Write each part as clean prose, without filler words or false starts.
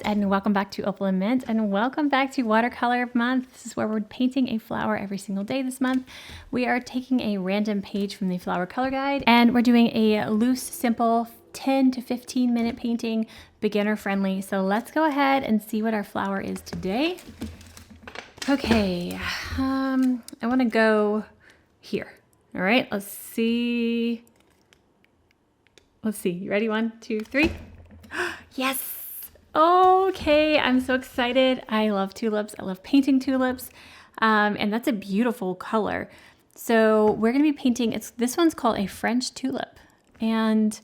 and welcome back to Opal&Mint, and welcome back to Watercolor Month. This is where we're painting a flower every single day this month. We are taking a random page from the flower color guide, and we're doing a loose, simple 10 to 15 minute painting, beginner friendly. So let's go ahead and see what our flower is today. Okay, I want to go here. All right, let's see. You ready? 1, 2, 3. Yes. Okay, I'm so excited. I love tulips. I love painting tulips. And that's a beautiful color. So we're going to be painting, this one's called a French Tulip. And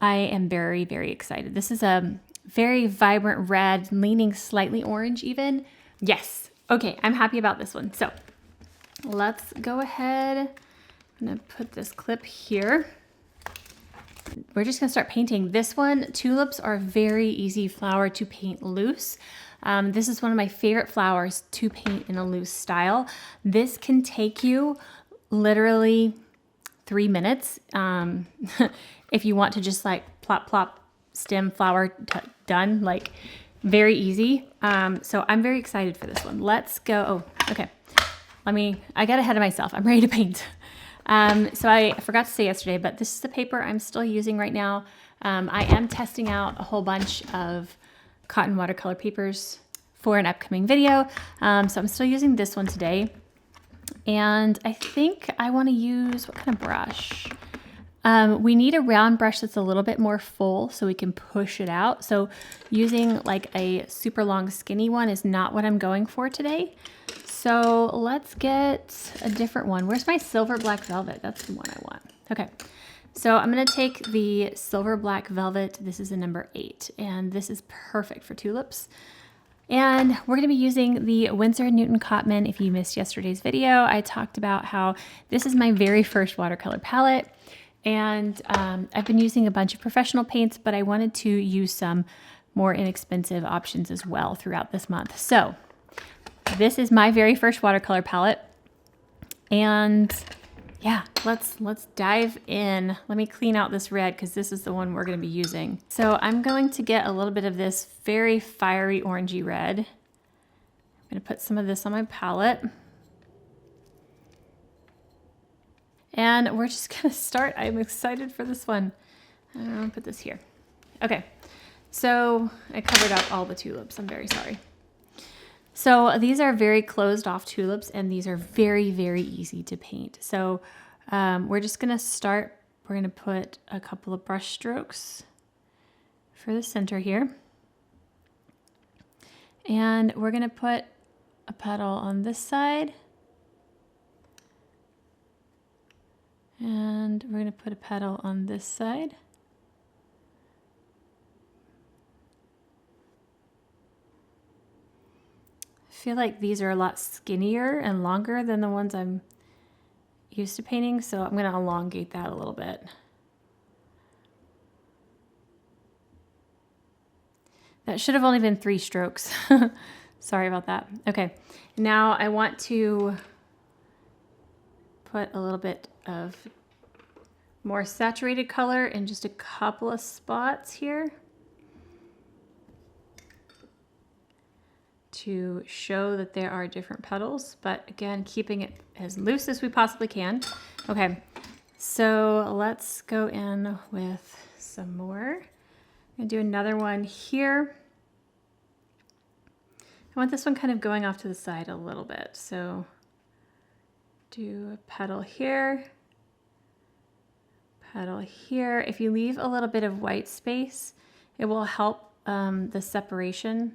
I am very, very excited. This is a very vibrant red, leaning slightly orange even. Yes. Okay, I'm happy about this one. So let's go ahead. I'm going to put this clip here. We're just gonna start painting. This one, tulips are a very easy flower to paint loose. This is one of my favorite flowers to paint in a loose style. This can take you literally 3 minutes. If you want to just like plop, plop, stem, flower, done, like very easy. So I'm very excited for this one. Let's go. Oh, okay. I got ahead of myself. I'm ready to paint. So I forgot to say yesterday, but this is the paper I'm still using right now. I am testing out a whole bunch of cotton watercolor papers for an upcoming video. So I'm still using this one today. And I think I want to use, what kind of brush? We need a round brush that's a little bit more full so we can push it out. So using like a super long skinny one is not what I'm going for today. So let's get a different one. Where's my silver black velvet? That's the one I want. Okay, so I'm gonna take the silver black velvet. This is a number 8, and this is perfect for tulips. And we're gonna be using the Winsor & Newton Cotman. If you missed yesterday's video, I talked about how this is my very first watercolor palette. And I've been using a bunch of professional paints, but I wanted to use some more inexpensive options as well throughout this month. So this is my very first watercolor palette. And yeah, let's dive in. Let me clean out this red because this is the one we're going to be using. So I'm going to get a little bit of this very fiery orangey red. I'm going to put some of this on my palette. And we're just going to start. I'm excited for this one. I'm going to put this here. Okay, so I covered up all the tulips. I'm very sorry. So these are very closed off tulips, and these are very, very easy to paint. So we're just going to start. We're going to put a couple of brush strokes for the center here. And we're going to put a petal on this side. And we're going to put a petal on this side. I feel like these are a lot skinnier and longer than the ones I'm used to painting, so I'm going to elongate that a little bit. That should have only been 3 strokes. Sorry about that. Okay, now I want to put a little bit of more saturated color in just a couple of spots here to show that there are different petals, but again, keeping it as loose as we possibly can. Okay, so let's go in with some more. I'm gonna do another one here. I want this one kind of going off to the side a little bit, so do a petal here, petal here. If you leave a little bit of white space, it will help the separation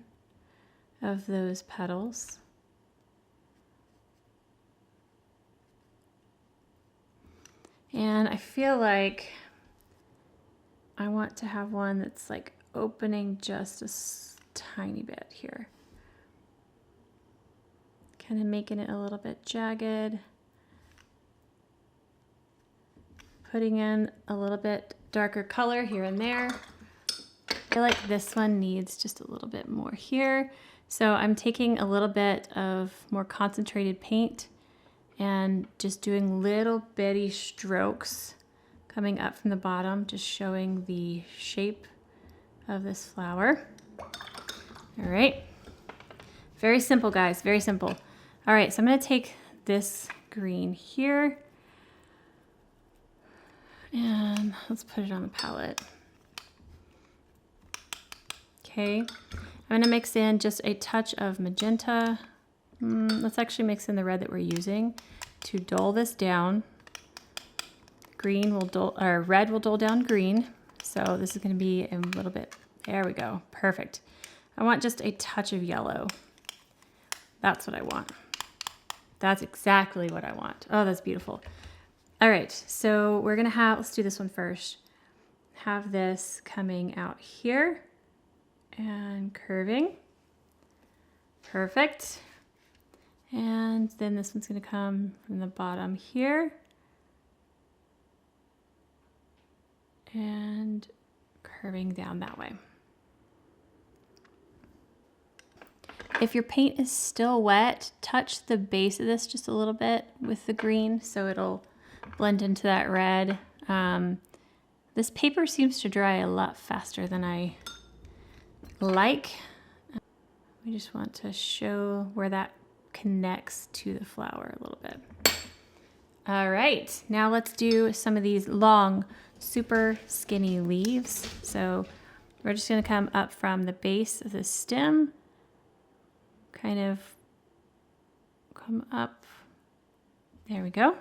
of those petals. And I feel like I want to have one that's like opening just a tiny bit here. Kind of making it a little bit jagged. Putting in a little bit darker color here and there. I feel like this one needs just a little bit more here. So I'm taking a little bit of more concentrated paint and just doing little bitty strokes coming up from the bottom, just showing the shape of this flower. All right. Very simple, guys, very simple. All right, so I'm gonna take this green here and let's put it on the palette. Okay, I'm gonna mix in just a touch of magenta. Let's actually mix in the red that we're using to dull this down. Green will dull, or red will dull down green. So this is gonna be a little bit, there we go, perfect. I want just a touch of yellow. That's what I want. That's exactly what I want. Oh, that's beautiful. All right, so we're gonna have, let's do this one first. Have this coming out here and curving. Perfect. And then this one's gonna come from the bottom here and curving down that way. If your paint is still wet, touch the base of this just a little bit with the green so it'll blend into that red. This paper seems to dry a lot faster than I like. We just want to show where that connects to the flower a little bit. All right, now let's do some of these long, super skinny leaves. So we're just gonna come up from the base of the stem, kind of come up. There we go.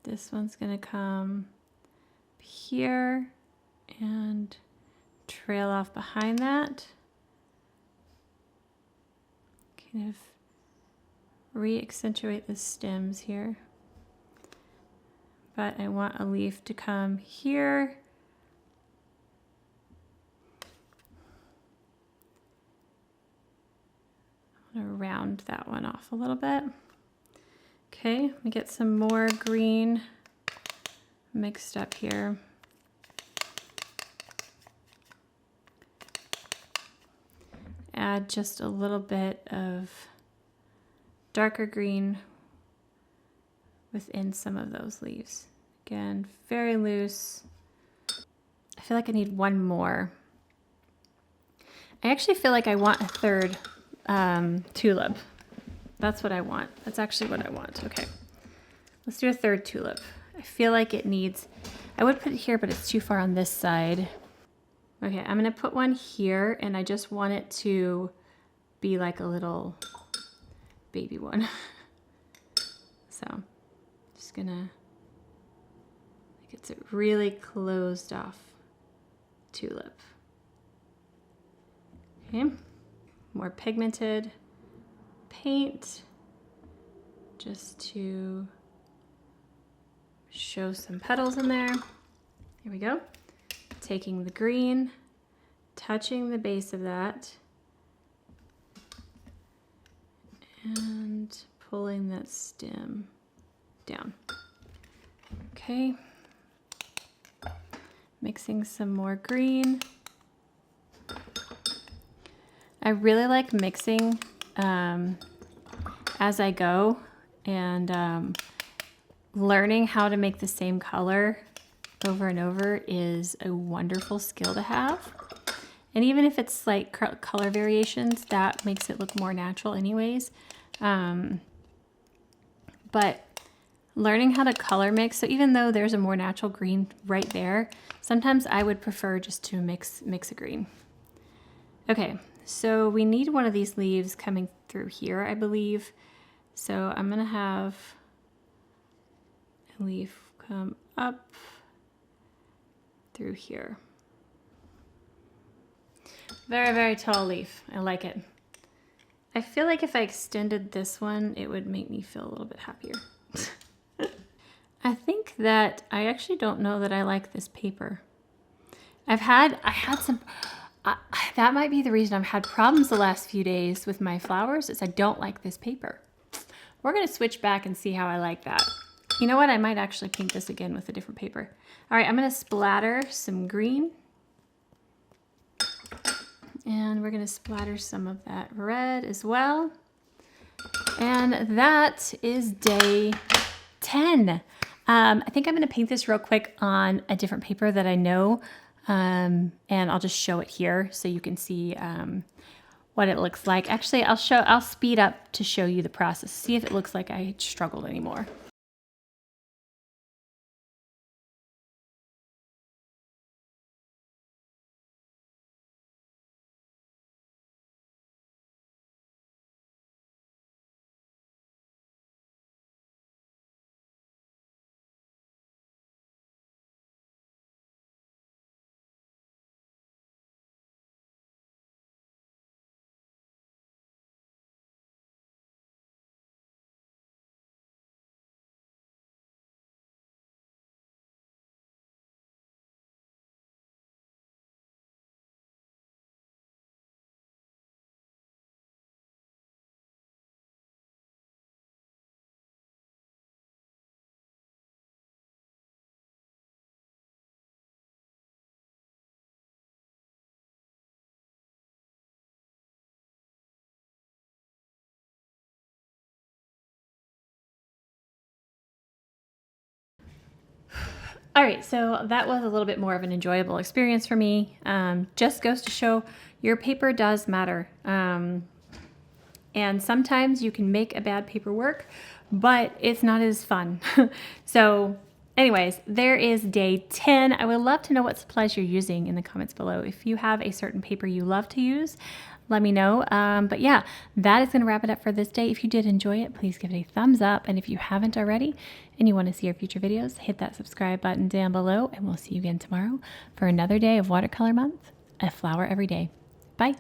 This one's gonna come here and trail off behind that. Kind of re-accentuate the stems here. But I want a leaf to come here. I'm gonna round that one off a little bit. Okay, let me get some more green mixed up here. Add just a little bit of darker green within some of those leaves. Again, very loose. I feel like I need one more. I actually feel like I want a third tulip. That's what I want. That's actually what I want. Okay, let's do a third tulip. I feel like it needs, I would put it here, but it's too far on this side. Okay, I'm gonna put one here and I just want it to be like a little baby one. So, just gonna, like it's a really closed off tulip. Okay, more pigmented paint just to show some petals in there. Here we go. Taking the green, touching the base of that, and pulling that stem down. Okay. Mixing some more green. I really like mixing as I go and learning how to make the same color over and over is a wonderful skill to have. And even if it's like color variations, that makes it look more natural anyways. But learning how to color mix, so even though there's a more natural green right there, sometimes I would prefer just to mix a green. Okay, so we need one of these leaves coming through here, I believe. So I'm gonna have a leaf come up through here. Very, very tall leaf. I like it. I feel like if I extended this one, it would make me feel a little bit happier. I think that I actually don't know that I like this paper. I had some, that might be the reason I've had problems the last few days with my flowers is I don't like this paper. We're gonna switch back and see how I like that. You know what? I might actually paint this again with a different paper. All right, I'm gonna splatter some green. And we're gonna splatter some of that red as well. And that is day 10. I think I'm going to paint this real quick on a different paper that I know, and I'll just show it here so you can see what it looks like. Actually, I'll speed up to show you the process. See if it looks like I struggled anymore. All right, so that was a little bit more of an enjoyable experience for me. Just goes to show your paper does matter. And sometimes you can make a bad paper work, but it's not as fun. So anyways, there is day 10. I would love to know what supplies you're using in the comments below. If you have a certain paper you love to use, let me know. But yeah, that is going to wrap it up for this day. If you did enjoy it, please give it a thumbs up. And if you haven't already and you want to see our future videos, hit that subscribe button down below. And we'll see you again tomorrow for another day of Watercolor Month, a flower every day. Bye.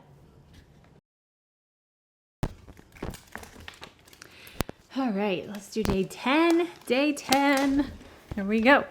All right, let's do day 10. Day 10. Here we go.